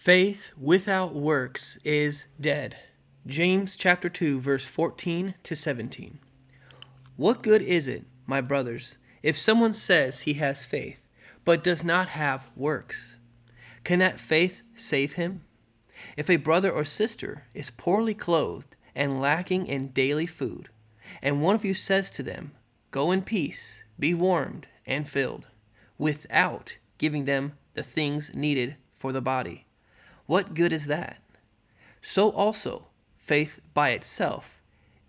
Faith without works is dead. James chapter 2 verse 14 to 17. What good is it, my brothers, if someone says he has faith, but does not have works? Can that faith save him? If a brother or sister is poorly clothed and lacking in daily food, and one of you says to them, "Go in peace, be warmed and filled," without giving them the things needed for the body, what good is that? So also, faith by itself,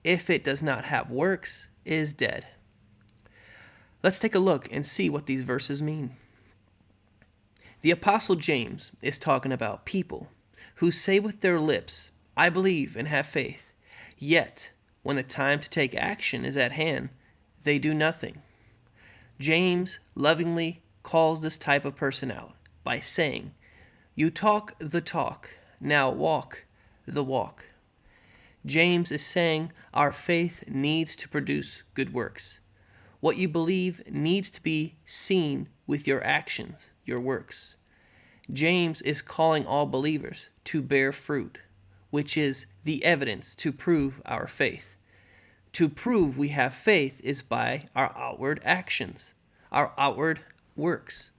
if it does not have works, is dead. Let's take a look and see what these verses mean. The Apostle James is talking about people who say with their lips, "I believe and have faith," yet when the time to take action is at hand, they do nothing. James lovingly calls this type of person out by saying, "You talk the talk, now walk the walk." James is saying our faith needs to produce good works. What you believe needs to be seen with your actions, your works. James is calling all believers to bear fruit, which is the evidence to prove our faith. To prove we have faith is by our outward actions, our outward works.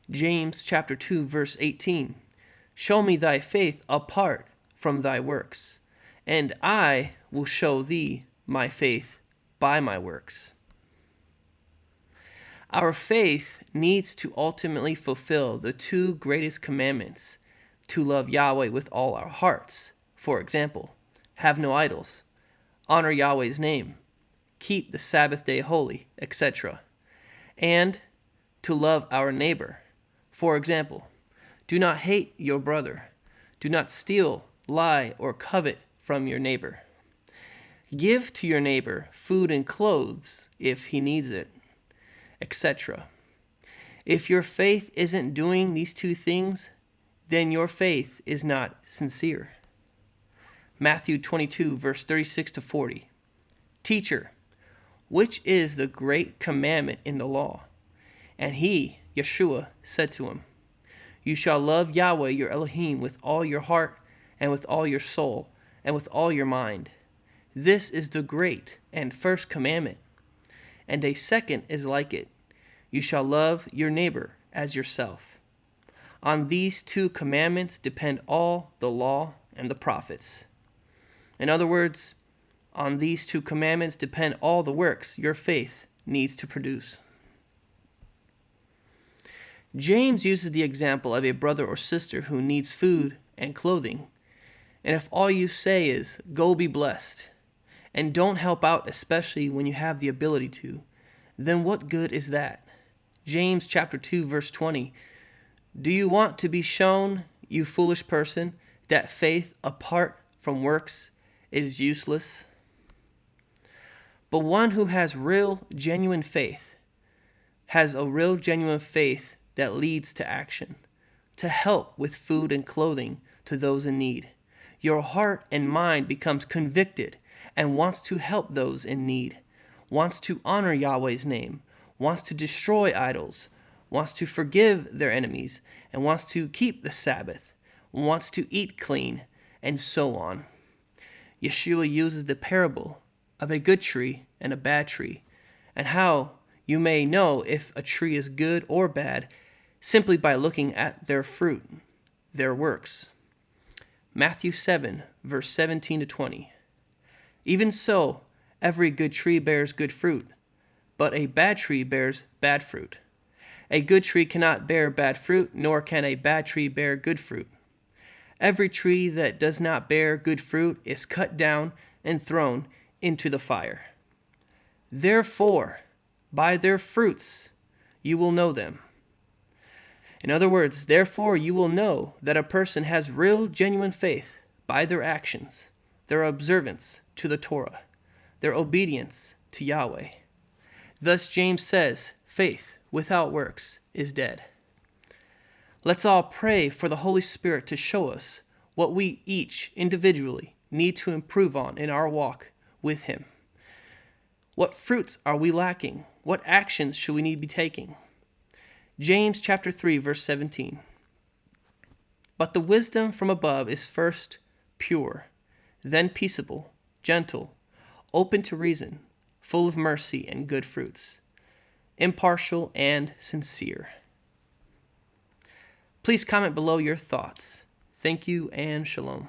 James chapter 2 verse 18. "Show me thy faith apart from thy works, and I will show thee my faith by my works." Our faith needs to ultimately fulfill the two greatest commandments: to love Yahweh with all our hearts, for example, have no idols, honor Yahweh's name, keep the Sabbath day holy, etc., and to love our neighbor. For example, do not hate your brother, do not steal, lie, or covet from your neighbor. Give to your neighbor food and clothes if he needs it, etc. If your faith isn't doing these two things, then your faith is not sincere. Matthew 22, verse 36 to 40. "Teacher, which is the great commandment in the law?" And he, Yeshua, said to him, "You shall love Yahweh your Elohim with all your heart and with all your soul and with all your mind. This is the great and first commandment. And a second is like it. You shall love your neighbor as yourself. On these two commandments depend all the law and the prophets." In other words, on these two commandments depend all the works your faith needs to produce. James uses the example of a brother or sister who needs food and clothing. And if all you say is, "Go be blessed," and don't help out especially when you have the ability to, then what good is that? James chapter 2 verse 20. "Do you want to be shown, you foolish person, that faith apart from works is useless?" But one who has real genuine faith has a real genuine faith that leads to action, to help with food and clothing to those in need. Your heart and mind becomes convicted and wants to help those in need, wants to honor Yahweh's name, wants to destroy idols, wants to forgive their enemies, and wants to keep the Sabbath, wants to eat clean, and so on. Yeshua uses the parable of a good tree and a bad tree, and how you may know if a tree is good or bad simply by looking at their fruit, their works. Matthew 7, verse 17 to 20. "Even so, every good tree bears good fruit, but a bad tree bears bad fruit. A good tree cannot bear bad fruit, nor can a bad tree bear good fruit. Every tree that does not bear good fruit is cut down and thrown into the fire. Therefore, by their fruits you will know them." In other words, therefore you will know that a person has real, genuine faith by their actions, their observance to the Torah, their obedience to Yahweh. Thus James says, faith without works is dead. Let's all pray for the Holy Spirit to show us what we each individually need to improve on in our walk with Him. What fruits are we lacking? What actions should we need to be taking? James chapter 3, verse 17. But the wisdom from above is first pure, then peaceable, gentle, open to reason, full of mercy and good fruits, impartial and sincere. Please comment below your thoughts. Thank you and shalom.